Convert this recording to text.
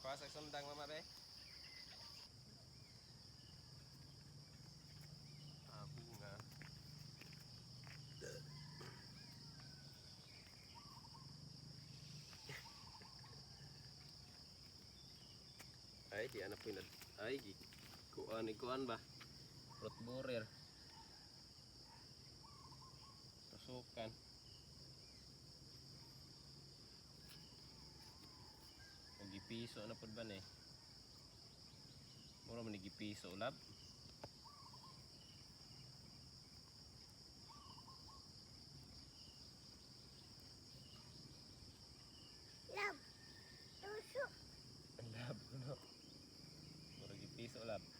Pasag sundang mama be. Bunga. Ay di anak pinad. Ay kuan ba? Fruit borer. Tusukan. Kung gipiso na pud ba ni? Mura man gipiso lab. Lab. Tusok. Lab no. Mura gipiso lab.